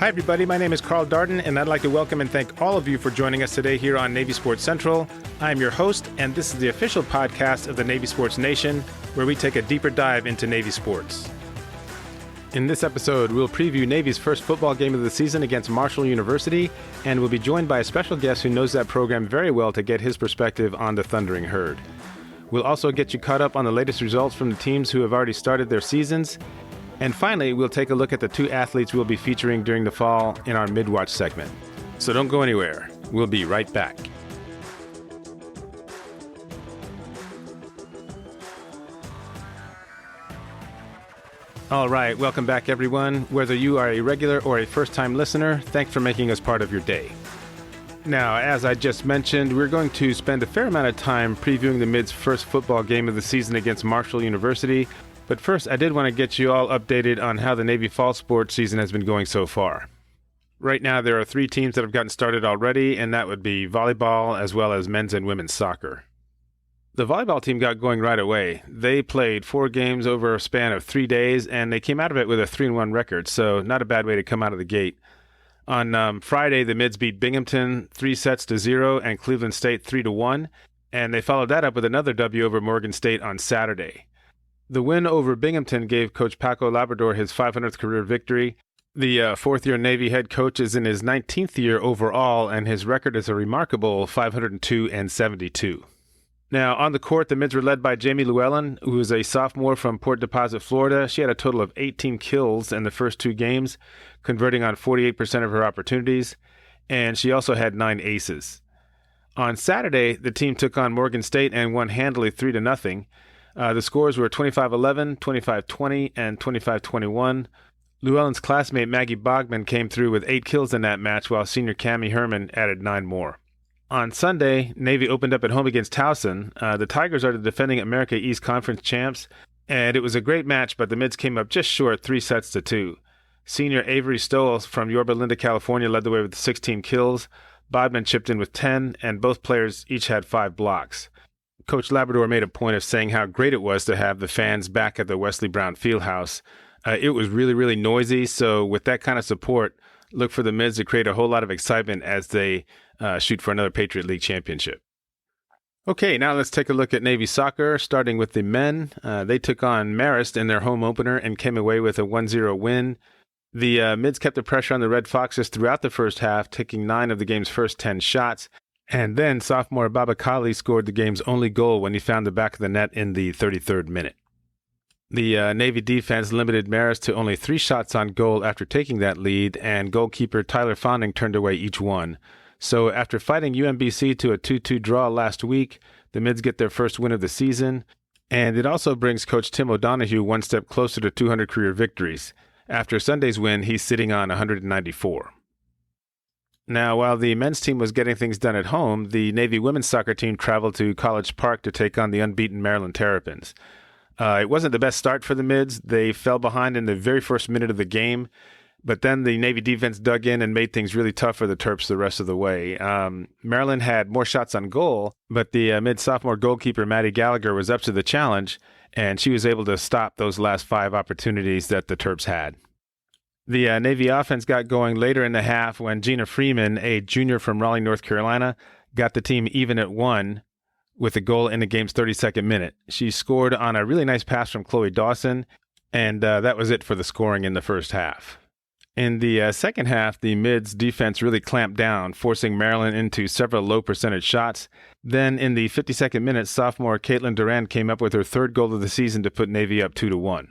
Hi, everybody. My name is Carl Darden, and I'd like to welcome and thank all of you for joining us today here on Navy Sports Central. I'm your host, and this is the official podcast of the Navy Sports Nation, where we take a deeper dive into Navy sports. In this episode, we'll preview Navy's first football game of the season against Marshall University, and we'll be joined by a special guest who knows that program very well to get his perspective on the Thundering Herd. We'll also get you caught up on the latest results from the teams who have already started their seasons. And finally, we'll take a look at the two athletes we'll be featuring during the fall in our mid-watch segment. So don't go anywhere. We'll be right back. All right, welcome back, everyone. Whether you are a regular or a first-time listener, thanks for making us part of your day. Now, as I just mentioned, we're going to spend a fair amount of time previewing the Mid's first football game of the season against Marshall University. But first, I did want to get you all updated on how the Navy fall sports season has been going so far. Right now, there are 3 teams that have gotten started already, and that would be volleyball as well as men's and women's soccer. The volleyball team got going right away. They played 4 games over a span of 3 days, and they came out of it with a 3-1 record, so not a bad way to come out of the gate. On Friday, the Mids beat Binghamton 3-0 and Cleveland State 3-1, and they followed that up with another W over Morgan State on Saturday. The win over Binghamton gave Coach Paco Labrador his 500th career victory. The fourth-year Navy head coach is in his 19th year overall, and his record is a remarkable 502-72. Now, on the court, the Mids were led by Jamie Llewellyn, who is a sophomore from Port Deposit, Florida. She had a total of 18 kills in the first 2 games, converting on 48% of her opportunities, and she also had 9 aces. On Saturday, the team took on Morgan State and won handily 3-0. The scores were 25-11, 25-20, and 25-21. Llewellyn's classmate Maggie Bogman came through with 8 kills in that match, while senior Cammie Herman added 9 more. On Sunday, Navy opened up at home against Towson. The Tigers are the defending America East Conference champs, and it was a great match, but the Mids came up just short 3-2. Senior Avery Stoll from Yorba Linda, California led the way with 16 kills. Bodman chipped in with 10, and both players each had 5 blocks. Coach Labrador made a point of saying how great it was to have the fans back at the Wesley Brown Fieldhouse. It was really, really noisy, so with that kind of support, look for the Mids to create a whole lot of excitement as they shoot for another Patriot League championship. Okay, now let's take a look at Navy soccer, starting with the men. They took on Marist in their home opener and came away with a 1-0 win. The Mids kept the pressure on the Red Foxes throughout the first half, taking 9 of the game's first 10 shots. And then sophomore Baba Kali scored the game's only goal when he found the back of the net in the 33rd minute. The Navy defense limited Marist to only 3 shots on goal after taking that lead, and goalkeeper Tyler Fonding turned away each one. So after fighting UMBC to a 2-2 draw last week, the Mids get their first win of the season, and it also brings Coach Tim O'Donohue one step closer to 200 career victories. After Sunday's win, he's sitting on 194. Now, while the men's team was getting things done at home, the Navy women's soccer team traveled to College Park to take on the unbeaten Maryland Terrapins. It wasn't the best start for the Mids. They fell behind in the very first minute of the game, but then the Navy defense dug in and made things really tough for the Terps the rest of the way. Maryland had more shots on goal, but the mid-sophomore goalkeeper Maddie Gallagher was up to the challenge, and she was able to stop those last 5 opportunities that the Terps had. The Navy offense got going later in the half when Gina Freeman, a junior from Raleigh, North Carolina, got the team even at 1 with a goal in the game's 32nd minute. She scored on a really nice pass from Chloe Dawson, and that was it for the scoring in the first half. In the second half, the Mids defense really clamped down, forcing Maryland into several low-percentage shots. Then in the 52nd minute, sophomore Caitlin Durant came up with her 3rd goal of the season to put Navy up 2-1.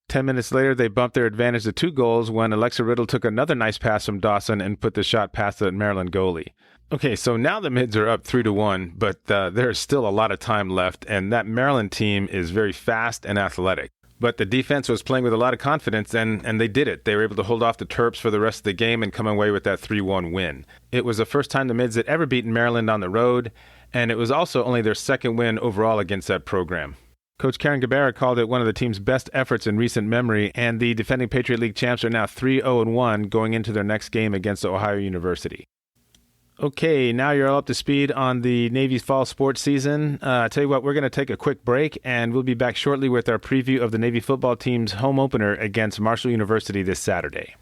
10 minutes later, they bumped their advantage to 2 goals when Alexa Riddle took another nice pass from Dawson and put the shot past the Maryland goalie. Okay, so now the Mids are up 3-1, but there's still a lot of time left, and that Maryland team is very fast and athletic. But the defense was playing with a lot of confidence, and they did it. They were able to hold off the Terps for the rest of the game and come away with that 3-1 win. It was the first time the Mids had ever beaten Maryland on the road, and it was also only their 2nd win overall against that program. Coach Karen Gabera called it one of the team's best efforts in recent memory, and the defending Patriot League champs are now 3-0-1 going into their next game against Ohio University. Okay, now you're all up to speed on the Navy's fall sports season. Tell you what, we're going to take a quick break, and we'll be back shortly with our preview of the Navy football team's home opener against Marshall University this Saturday.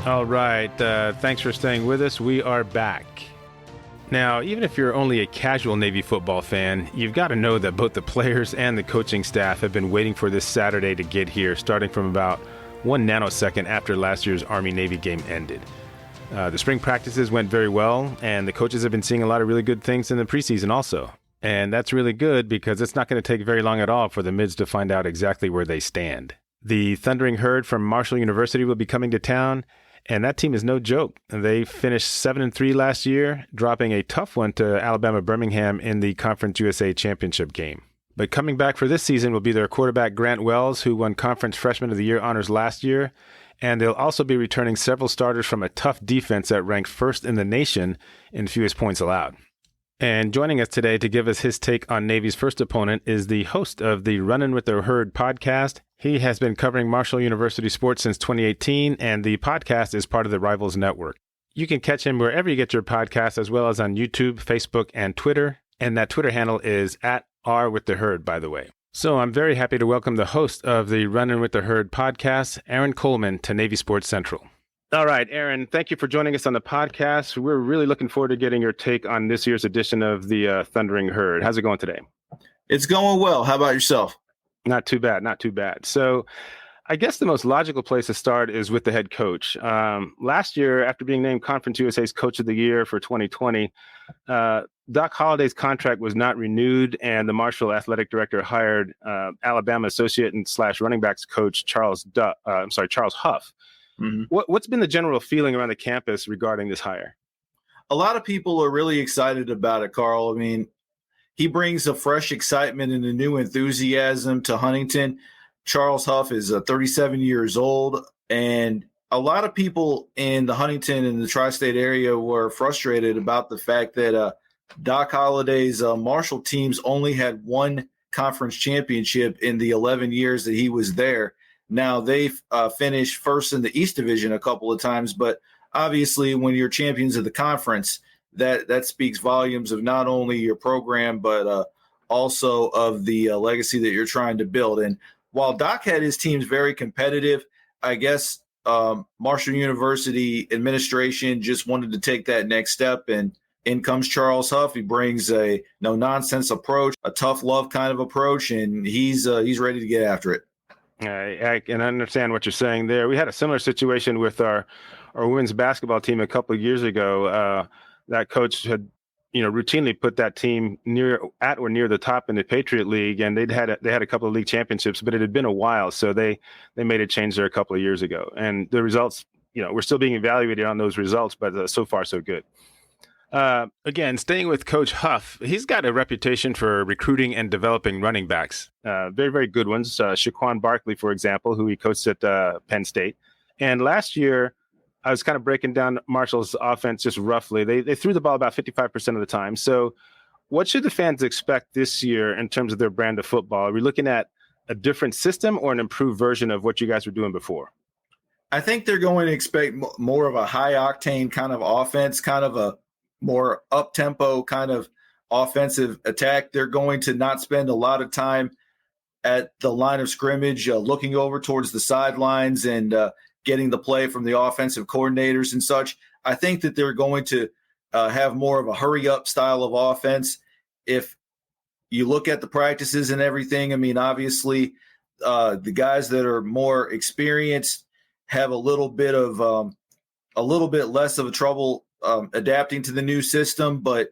All right. Thanks for staying with us. We are back. Now, even if you're only a casual Navy football fan, you've got to know that both the players and the coaching staff have been waiting for this Saturday to get here, starting from about 1 nanosecond after last year's Army-Navy game ended. The spring practices went very well, and the coaches have been seeing a lot of really good things in the preseason also. And that's really good because it's not going to take very long at all for the Mids to find out exactly where they stand. The Thundering Herd from Marshall University will be coming to town, and that team is no joke. They finished 7-3 last year, dropping a tough one to Alabama Birmingham in the Conference USA Championship game. But coming back for this season will be their quarterback Grant Wells, who won Conference Freshman of the Year honors last year. And they'll also be returning several starters from a tough defense that ranked first in the nation in fewest points allowed. And joining us today to give us his take on Navy's first opponent is the host of the Runnin with the Herd podcast. He has been covering Marshall University sports since 2018, and the podcast is part of the Rivals Network. You can catch him wherever you get your podcasts, as well as on YouTube, Facebook, and Twitter. And that Twitter handle is @RWithTheHerd, by the way. So I'm very happy to welcome the host of the Runnin with the Herd podcast, Aaron Coleman, to Navy Sports Central. All right, Aaron, thank you for joining us on the podcast. We're really looking forward to getting your take on this year's edition of the Thundering Herd. How's it going today? It's going well. How about yourself? Not too bad, not too bad. So I guess the most logical place to start is with the head coach. Last year, after being named Conference USA's Coach of the Year for 2020, Doc Holliday's contract was not renewed, and the Marshall athletic director hired Alabama associate and / running backs coach Charles Huff. Mm-hmm. What's been the general feeling around the campus regarding this hire? A lot of people are really excited about it, Carl. I mean, he brings a fresh excitement and a new enthusiasm to Huntington. Charles Huff is 37 years old, and a lot of people in the Huntington and the tri-state area were frustrated about the fact that Doc Holliday's Marshall teams only had one conference championship in the 11 years that he was there. Now, they've finished first in the East Division a couple of times, but obviously when you're champions of the conference, that speaks volumes of not only your program, but also of the legacy that you're trying to build. And while Doc had his teams very competitive, I guess Marshall University administration just wanted to take that next step, and in comes Charles Huff. He brings a no-nonsense approach, a tough love kind of approach, and he's ready to get after it. I can understand what you're saying there. We had a similar situation with our women's basketball team a couple of years ago. That coach had, routinely put that team at or near the top in the Patriot League, and they had a couple of league championships, but it had been a while, so they made a change there a couple of years ago. And the results, we're still being evaluated on those results, but so far so good. Again, staying with Coach Huff, he's got a reputation for recruiting and developing running backs. Very, very good ones. Shaquan Barkley, for example, who he coached at Penn State. And last year, I was kind of breaking down Marshall's offense just roughly. They threw the ball about 55% of the time. So what should the fans expect this year in terms of their brand of football? Are we looking at a different system or an improved version of what you guys were doing before? I think they're going to expect more of a high-octane kind of offense, kind of a more up-tempo kind of offensive attack. They're going to not spend a lot of time at the line of scrimmage looking over towards the sidelines and getting the play from the offensive coordinators and such. I think that they're going to have more of a hurry-up style of offense. If you look at the practices and everything, I mean, obviously the guys that are more experienced have a little bit less of a trouble adapting to the new system. But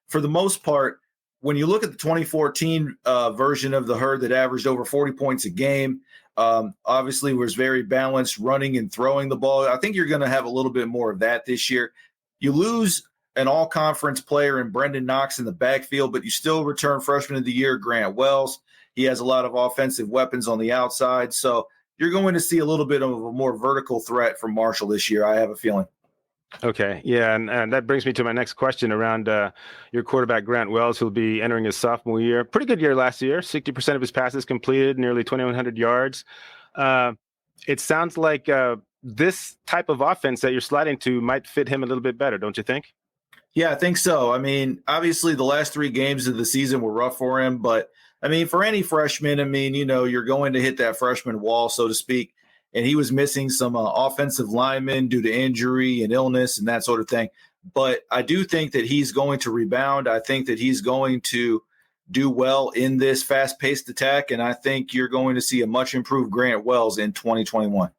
for the most part, when you look at the 2014 version of the Herd that averaged over 40 points a game, obviously was very balanced running and throwing the ball. I think you're going to have a little bit more of that this year. You lose an all-conference player in Brendan Knox in the backfield, but you still return freshman of the year Grant Wells. He has a lot of offensive weapons on the outside. So you're going to see a little bit of a more vertical threat from Marshall this year, I have a feeling. Okay, yeah, and that brings me to my next question around your quarterback, Grant Wells, who'll be entering his sophomore year. Pretty good year last year, 60% of his passes completed, nearly 2,100 yards. It sounds like this type of offense that you're sliding to might fit him a little bit better, don't you think? Yeah, I think so. I mean, obviously the last 3 games of the season were rough for him, but I mean, for any freshman, I mean, you're going to hit that freshman wall, so to speak. and he was missing some offensive linemen due to injury and illness and that sort of thing. But I do think that he's going to rebound. I think that he's going to do well in this fast-paced attack, and I think you're going to see a much improved Grant Wells in 2021.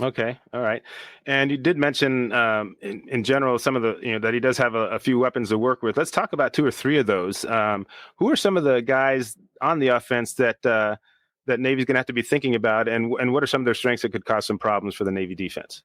Okay. All right. And you did mention in general some of the, that he does have a few weapons to work with. Let's talk about two or three of those. Who are some of the guys on the offense that Navy's going to have to be thinking about, and what are some of their strengths that could cause some problems for the Navy defense?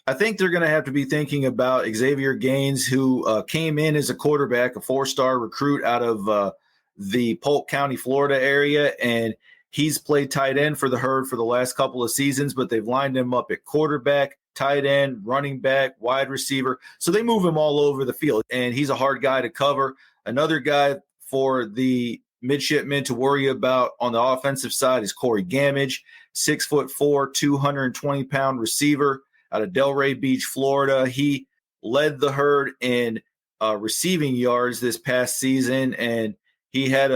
I think they're going to have to be thinking about Xavier Gaines, who came in as a quarterback, a 4-star recruit out of the Polk County, Florida area, and he's played tight end for the Herd for the last couple of seasons, but they've lined him up at quarterback, tight end, running back, wide receiver. So they move him all over the field, and he's a hard guy to cover. Another guy for the midshipmen to worry about on the offensive side is Corey Gamage, 6'4", 220-pound receiver out of Delray Beach, Florida. He led the Herd in receiving yards this past season, and he had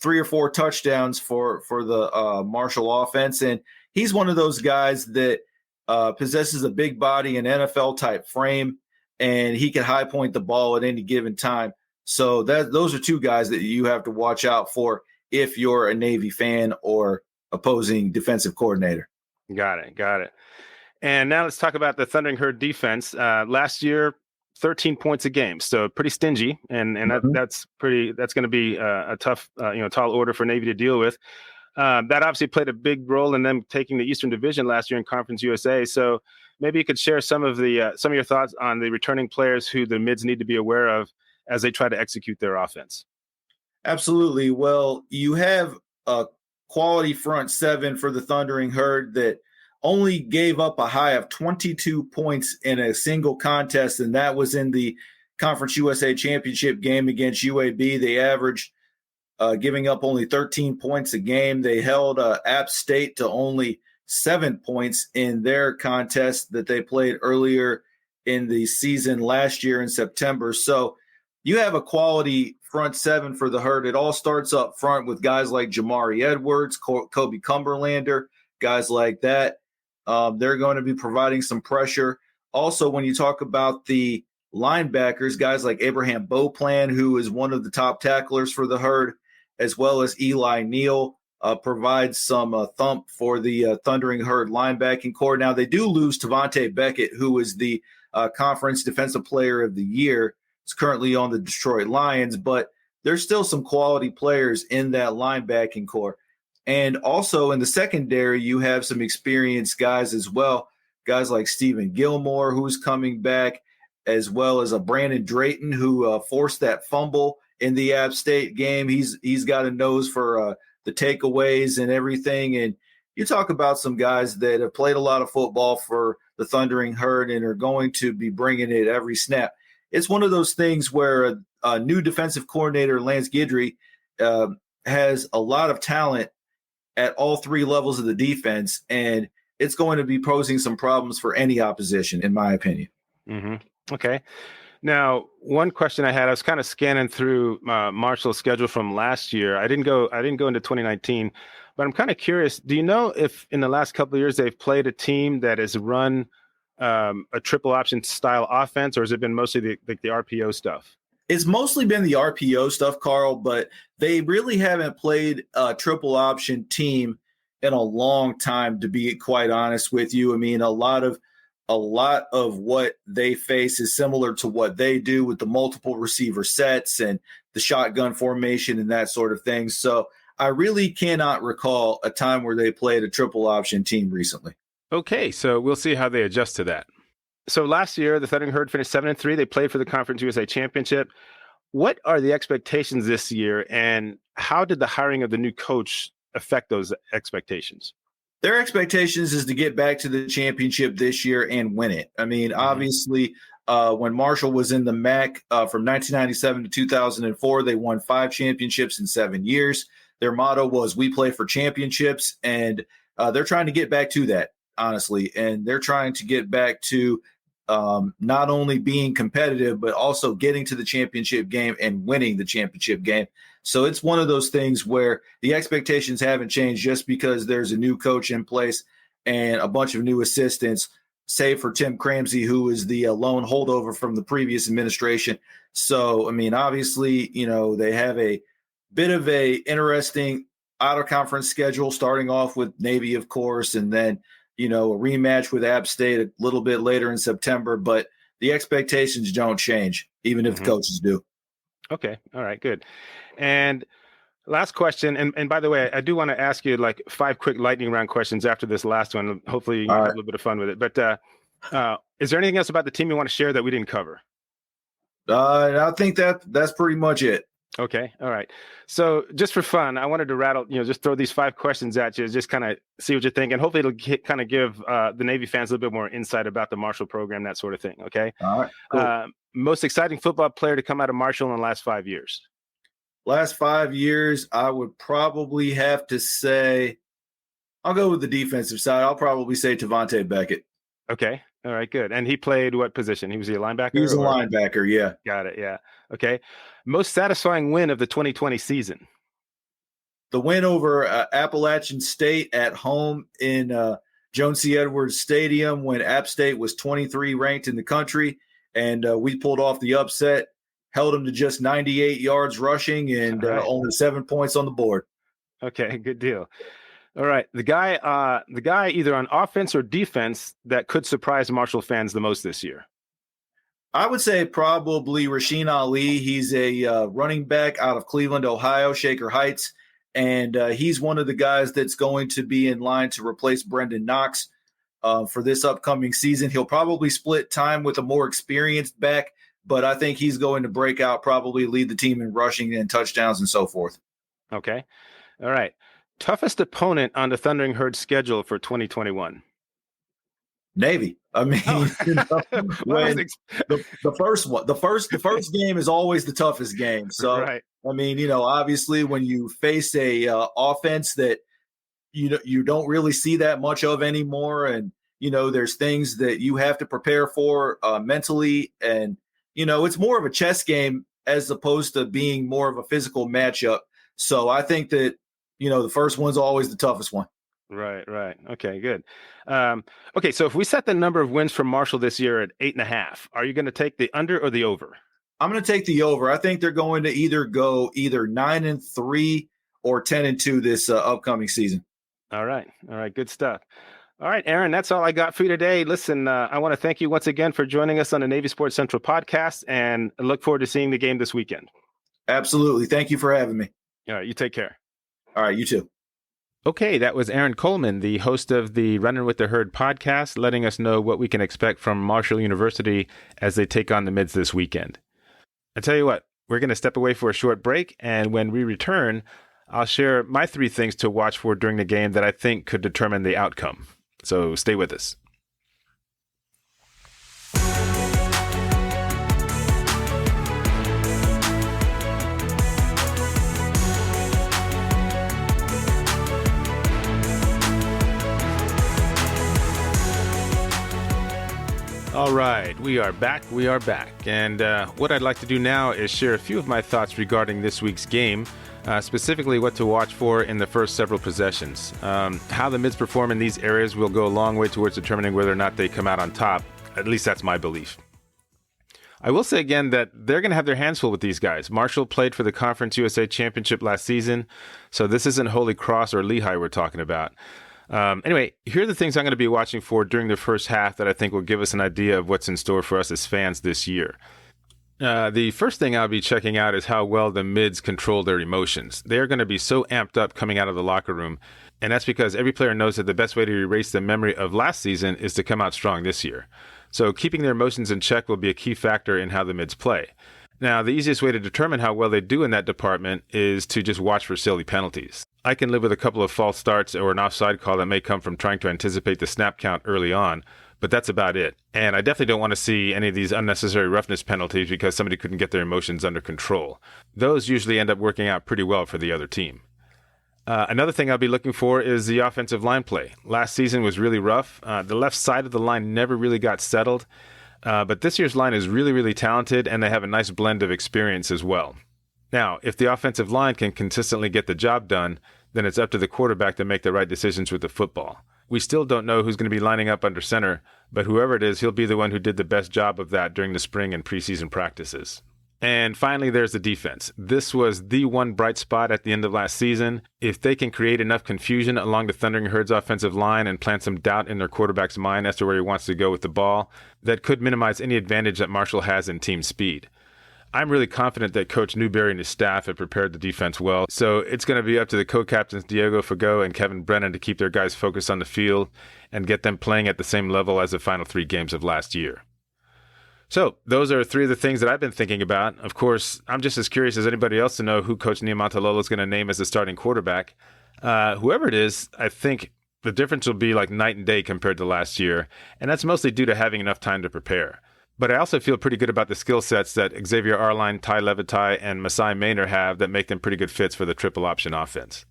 3 or 4 touchdowns for the Marshall offense. And he's one of those guys that possesses a big body, an NFL-type frame, and he can high point the ball at any given time. So those are 2 guys that you have to watch out for if you're a Navy fan or opposing defensive coordinator. Got it. And now let's talk about the Thundering Herd defense. Last year, 13 points a game, so pretty stingy, and that's going to be a tough, tall order for Navy to deal with. That obviously played a big role in them taking the Eastern Division last year in Conference USA. So maybe you could share some of your thoughts on the returning players who the mids need to be aware of as they try to execute their offense. Absolutely. Well, you have a quality front seven for the Thundering Herd that only gave up a high of 22 points in a single contest, and that was in the Conference USA Championship game against UAB. They averaged giving up only 13 points a game. They held App State to only 7 points in their contest that they played earlier in the season last year in September. So you have a quality front seven for the Herd. It all starts up front with guys like Jamari Edwards, Kobe Cumberlander, guys like that. They're going to be providing some pressure. Also, when you talk about the linebackers, guys like Abraham Beauplan, who is one of the top tacklers for the Herd, as well as Eli Neal, provides some thump for the Thundering Herd linebacking core. Now, they do lose Tavante Beckett, who is the Conference Defensive Player of the Year. He's currently on the Detroit Lions, but there's still some quality players in that linebacking core. And also in the secondary, you have some experienced guys as well, guys like Stephen Gilmore, who's coming back, as well as a Brandon Drayton, who forced that fumble in the App State game. He's got a nose for the takeaways and everything. And you talk about some guys that have played a lot of football for the Thundering Herd and are going to be bringing it every snap. It's one of those things where a new defensive coordinator, Lance Guidry, has a lot of talent at all 3 levels of the defense, and it's going to be posing some problems for any opposition, in my opinion. Mm-hmm. Okay. Now, one question I had, I was kind of scanning through Marshall's schedule from last year. I didn't go into 2019, but I'm kind of curious. Do you know if in the last couple of years they've played a team that has run a triple option style offense, or has it been mostly the RPO stuff? It's mostly been the RPO stuff, Carl, but they really haven't played a triple option team in a long time, to be quite honest with you. I mean, a lot of what they face is similar to what they do with the multiple receiver sets and the shotgun formation and that sort of thing. So I really cannot recall a time where they played a triple option team recently. Okay, so we'll see how they adjust to that. So last year, the Thundering Herd finished 7-3. They played for the Conference USA Championship. What are the expectations this year, and how did the hiring of the new coach affect those expectations? Their expectations is to get back to the championship this year and win it. I mean, obviously, when Marshall was in the MAC from 1997 to 2004, they won 5 championships in 7 years. Their motto was, "We play for championships," and they're trying to get back to that, honestly, and they're trying to get back to not only being competitive, but also getting to the championship game and winning the championship game. So it's one of those things where the expectations haven't changed just because there's a new coach in place. and a bunch of new assistants, save for Tim Cramsey, who is the lone holdover from the previous administration. So, I mean, obviously, they have a bit of a interesting out-of-conference schedule, starting off with Navy, of course, and then, a rematch with App State a little bit later in September. But the expectations don't change, even if the coaches do. Okay. All right, good. And last question, and by the way, I do want to ask you like 5 quick lightning round questions after this last one. Hopefully you have a little bit of fun with it. But is there anything else about the team you want to share that we didn't cover? I think that's pretty much it. Okay. All right. So just for fun, I wanted to rattle, just throw these 5 questions at you, just kind of see what you think. And hopefully it'll kind of give the Navy fans a little bit more insight about the Marshall program, that sort of thing. Okay. All right. Cool. Most exciting football player to come out of Marshall in the last 5 years? Last 5 years, I would probably have to say, I'll go with the defensive side. I'll probably say Tavante Beckett. Okay. All right, good. And he played what position? He was a linebacker? He was a linebacker, yeah. Got it, yeah. Okay. Most satisfying win of the 2020 season? The win over Appalachian State at home in Joan C. Edwards Stadium when App State was 23 ranked in the country, and we pulled off the upset, held them to just 98 yards rushing and only 7 points on the board. Okay, good deal. All right. The guy either on offense or defense that could surprise Marshall fans the most this year? I would say probably Rasheen Ali. He's a running back out of Cleveland, Ohio, Shaker Heights. And he's one of the guys that's going to be in line to replace Brendan Knox for this upcoming season. He'll probably split time with a more experienced back, but I think he's going to break out, probably lead the team in rushing and touchdowns and so forth. Okay. All right. Toughest opponent on the Thundering Herd schedule for 2021? Navy. I mean, the first game is always the toughest game. So, right. I mean, obviously when you face a offense that you don't really see that much of anymore, and there's things that you have to prepare for mentally, and it's more of a chess game as opposed to being more of a physical matchup. So I think that the first one's always the toughest one. Right. Okay, good. Okay, so if we set the number of wins for Marshall this year at 8.5, are you going to take the under or the over? I'm going to take the over. I think they're going to either 9-3 or 10-2 this upcoming season. All right, good stuff. All right, Aaron, that's all I got for you today. Listen, I want to thank you once again for joining us on the Navy Sports Central podcast, and I look forward to seeing the game this weekend. Absolutely. Thank you for having me. All right, you take care. All right, you too. Okay, that was Aaron Coleman, the host of the Runnin with the Herd podcast, letting us know what we can expect from Marshall University as they take on the Mids this weekend. I tell you what, we're going to step away for a short break, and when we return, I'll share my 3 things to watch for during the game that I think could determine the outcome. So stay with us. All right, we are back. And what I'd like to do now is share a few of my thoughts regarding this week's game, specifically what to watch for in the first several possessions. How the Mids perform in these areas will go a long way towards determining whether or not they come out on top. At least that's my belief. I will say again that they're going to have their hands full with these guys. Marshall played for the Conference USA Championship last season, so this isn't Holy Cross or Lehigh we're talking about. Anyway, here are the things I'm going to be watching for during the first half that I think will give us an idea of what's in store for us as fans this year. The first thing I'll be checking out is how well the Mids control their emotions. They're going to be so amped up coming out of the locker room, and that's because every player knows that the best way to erase the memory of last season is to come out strong this year. So keeping their emotions in check will be a key factor in how the Mids play. Now, the easiest way to determine how well they do in that department is to just watch for silly penalties. I can live with a couple of false starts or an offside call that may come from trying to anticipate the snap count early on, but that's about it. And I definitely don't want to see any of these unnecessary roughness penalties because somebody couldn't get their emotions under control. Those usually end up working out pretty well for the other team. Another thing I'll be looking for is the offensive line play. Last season was really rough. The left side of the line never really got settled, but this year's line is really, really talented, and they have a nice blend of experience as well. Now, if the offensive line can consistently get the job done, then it's up to the quarterback to make the right decisions with the football. We still don't know who's going to be lining up under center, but whoever it is, he'll be the one who did the best job of that during the spring and preseason practices. And finally, there's the defense. This was the one bright spot at the end of last season. If they can create enough confusion along the Thundering Herd's offensive line and plant some doubt in their quarterback's mind as to where he wants to go with the ball, that could minimize any advantage that Marshall has in team speed. I'm really confident that Coach Newberry and his staff have prepared the defense well, so it's going to be up to the co-captains Diego Fagot and Kevin Brennan to keep their guys focused on the field and get them playing at the same level as the final 3 games of last year. So those are 3 of the things that I've been thinking about. Of course, I'm just as curious as anybody else to know who Coach Niumatalolo is going to name as the starting quarterback. Whoever it is, I think the difference will be like night and day compared to last year, and that's mostly due to having enough time to prepare. But I also feel pretty good about the skill sets that Xavier Arline, Ty Levitai, and Masai Maynor have that make them pretty good fits for the triple option offense.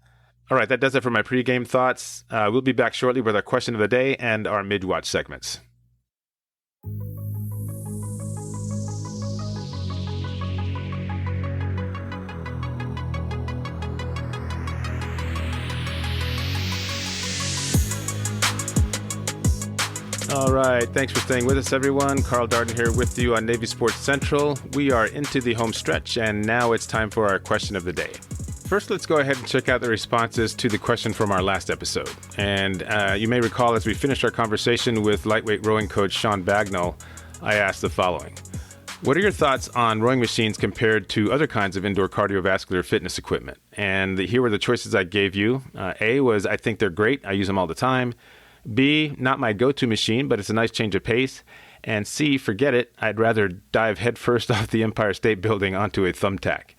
All right, that does it for my pregame thoughts. We'll be back shortly with our question of the day and our mid-watch segments. All right, thanks for staying with us, everyone. Carl Darden here with you on Navy Sports Central. We are into the home stretch, and now it's time for our question of the day. First, let's go ahead and check out the responses to the question from our last episode. And you may recall, as we finished our conversation with lightweight rowing coach Sean Bagnall, I asked the following. What are your thoughts on rowing machines compared to other kinds of indoor cardiovascular fitness equipment? And here were the choices I gave you. A was, I think they're great. I use them all the time. B, not my go-to machine, but it's a nice change of pace. And C, forget it. I'd rather dive headfirst off the Empire State Building onto a thumbtack.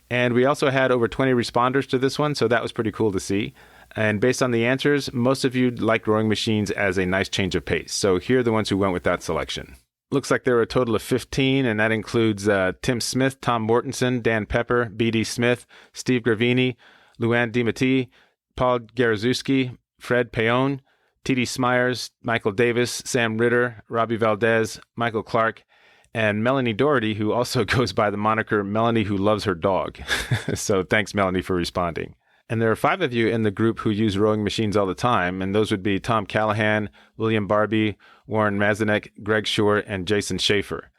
And we also had over 20 responders to this one, so that was pretty cool to see. And based on the answers, most of you liked rowing machines as a nice change of pace. So here are the ones who went with that selection. Looks like there were a total of 15, and that includes Tim Smith, Tom Mortensen, Dan Pepper, B.D. Smith, Steve Gravini, Luann DiMatti, Paul Garazewski, Fred Payon, T.D. Smyers, Michael Davis, Sam Ritter, Robbie Valdez, Michael Clark, and Melanie Doherty, who also goes by the moniker Melanie Who Loves Her Dog. So thanks, Melanie, for responding. And there are 5 of you in the group who use rowing machines all the time, and those would be Tom Callahan, William Barbie, Warren Mazanek, Greg Shore, and Jason Schaefer.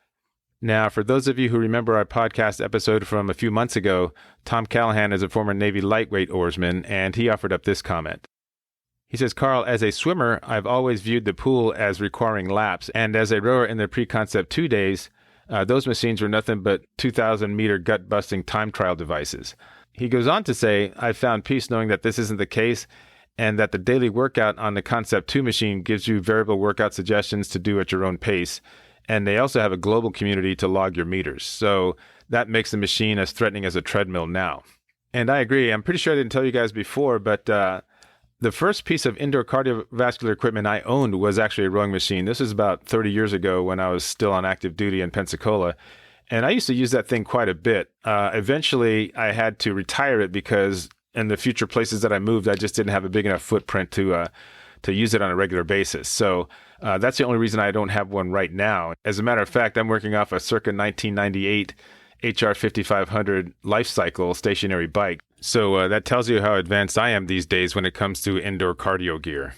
Now, for those of you who remember our podcast episode from a few months ago, Tom Callahan is a former Navy lightweight oarsman, and he offered up this comment. He says, Carl, as a swimmer, I've always viewed the pool as requiring laps, and as a rower in the pre-concept 2 days, those machines were nothing but 2,000-meter gut-busting time trial devices. He goes on to say, I've found peace knowing that this isn't the case, and that the daily workout on the Concept 2 machine gives you variable workout suggestions to do at your own pace, and they also have a global community to log your meters, so that makes the machine as threatening as a treadmill now. And I agree. I'm pretty sure I didn't tell you guys before, but the first piece of indoor cardiovascular equipment I owned was actually a rowing machine. This was about 30 years ago when I was still on active duty in Pensacola. And I used to use that thing quite a bit. Eventually, I had to retire it because in the future places that I moved, I just didn't have a big enough footprint to use it on a regular basis. So that's the only reason I don't have one right now. As a matter of fact, I'm working off a circa 1998 HR 5500 life cycle stationary bike. So that tells you how advanced I am these days when it comes to indoor cardio gear.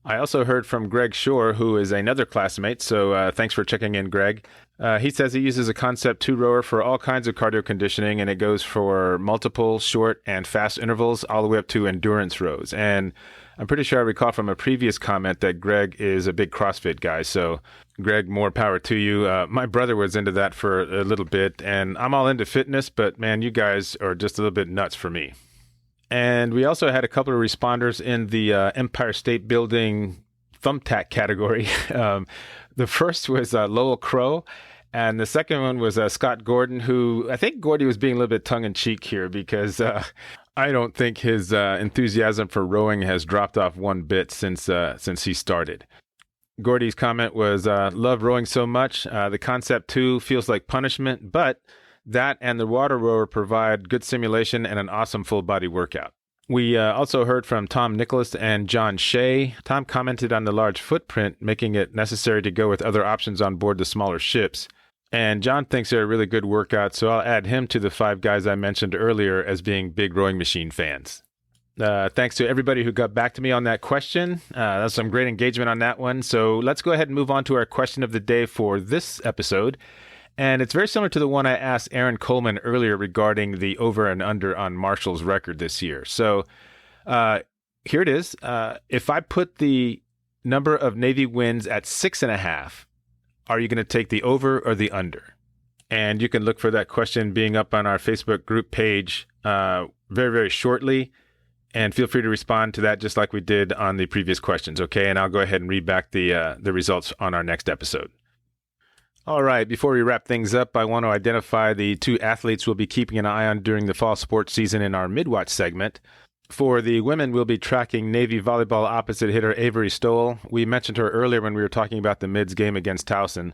I also heard from Greg Shore, who is another classmate, so thanks for checking in, Greg. He says he uses a Concept 2 rower for all kinds of cardio conditioning, and it goes for multiple, short, and fast intervals all the way up to endurance rows. And I'm pretty sure I recall from a previous comment that Greg is a big CrossFit guy, so Greg, more power to you. My brother was into that for a little bit, and I'm all into fitness, but man, you guys are just a little bit nuts for me. And we also had a couple of responders in the Empire State Building thumbtack category. The first was Lowell Crow, and the second one was Scott Gordon, who I think Gordy was being a little bit tongue-in-cheek here because I don't think his enthusiasm for rowing has dropped off one bit since he started. Gordy's comment was, love rowing so much. The Concept 2 feels like punishment, but that and the water rower provide good simulation and an awesome full body workout. We also heard from Tom Nicholas and John Shea. Tom commented on the large footprint, making it necessary to go with other options on board the smaller ships. And John thinks they're a really good workout, so I'll add him to the 5 guys I mentioned earlier as being big rowing machine fans. Thanks to everybody who got back to me on that question. That was some great engagement on that one. So let's go ahead and move on to our question of the day for this episode. And it's very similar to the one I asked Aaron Coleman earlier regarding the over and under on Marshall's record this year. So here it is. If I put the number of Navy wins at 6.5, are you going to take the over or the under? And you can look for that question being up on our Facebook group page very, very shortly. And feel free to respond to that just like we did on the previous questions, okay? And I'll go ahead and read back the results on our next episode. All right, before we wrap things up, I want to identify the two athletes we'll be keeping an eye on during the fall sports season in our mid-watch segment. For the women, we'll be tracking Navy volleyball opposite hitter Avery Stoll. We mentioned her earlier when we were talking about the mids game against Towson.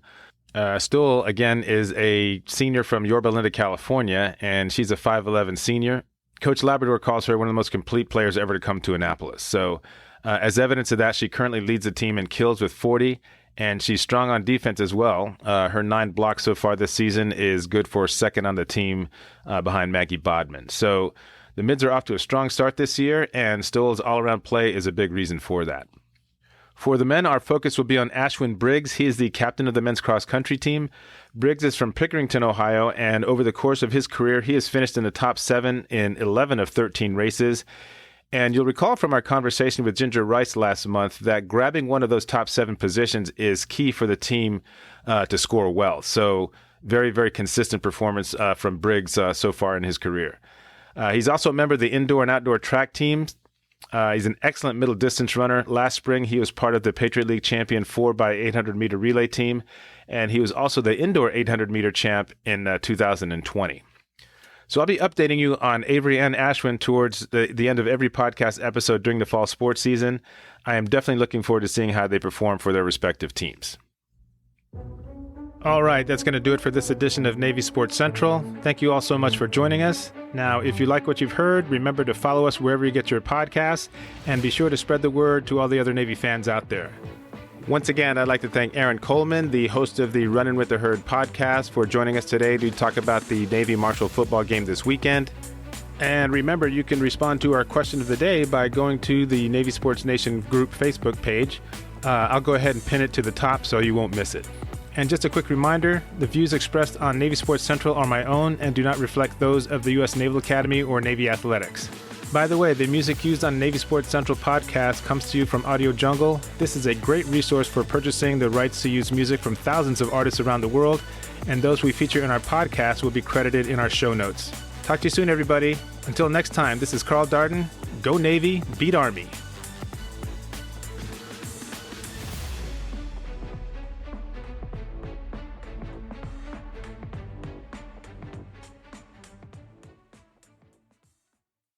Stoll, again, is a senior from Yorba Linda, California, and she's a 5'11 senior. Coach Labrador calls her one of the most complete players ever to come to Annapolis. So as evidence of that, she currently leads the team in kills with 40, and she's strong on defense as well. Her 9 blocks so far this season is good for second on the team behind Maggie Bodman. So the mids are off to a strong start this year, and Stoll's all-around play is a big reason for that. For the men, our focus will be on Ashwin Briggs. He is the captain of the men's cross-country team. Briggs is from Pickerington, Ohio, and over the course of his career, he has finished in the top 7 in 11 of 13 races. And you'll recall from our conversation with Ginger Rice last month that grabbing one of those top 7 positions is key for the team to score well. So very, very consistent performance from Briggs so far in his career. He's also a member of the indoor and outdoor track teams. He's an excellent middle distance runner. Last spring, he was part of the Patriot League champion 4x800 meter relay team, and he was also the indoor 800 meter champ in 2020. So I'll be updating you on Avery and Ashwin towards the end of every podcast episode during the fall sports season. I am definitely looking forward to seeing how they perform for their respective teams. All right, that's going to do it for this edition of Navy Sports Central. Thank you all so much for joining us. Now, if you like what you've heard, remember to follow us wherever you get your podcasts, and be sure to spread the word to all the other Navy fans out there. Once again, I'd like to thank Aaron Coleman, the host of the Runnin with the Herd podcast, for joining us today to talk about the Navy Marshall football game this weekend. And remember, you can respond to our question of the day by going to the Navy Sports Nation group Facebook page. I'll go ahead and pin it to the top so you won't miss it. And just a quick reminder, the views expressed on Navy Sports Central are my own and do not reflect those of the U.S. Naval Academy or Navy Athletics. By the way, the music used on Navy Sports Central podcast comes to you from Audio Jungle. This is a great resource for purchasing the rights to use music from thousands of artists around the world, and those we feature in our podcast will be credited in our show notes. Talk to you soon, everybody. Until next time, this is Carl Darden. Go Navy, beat Army.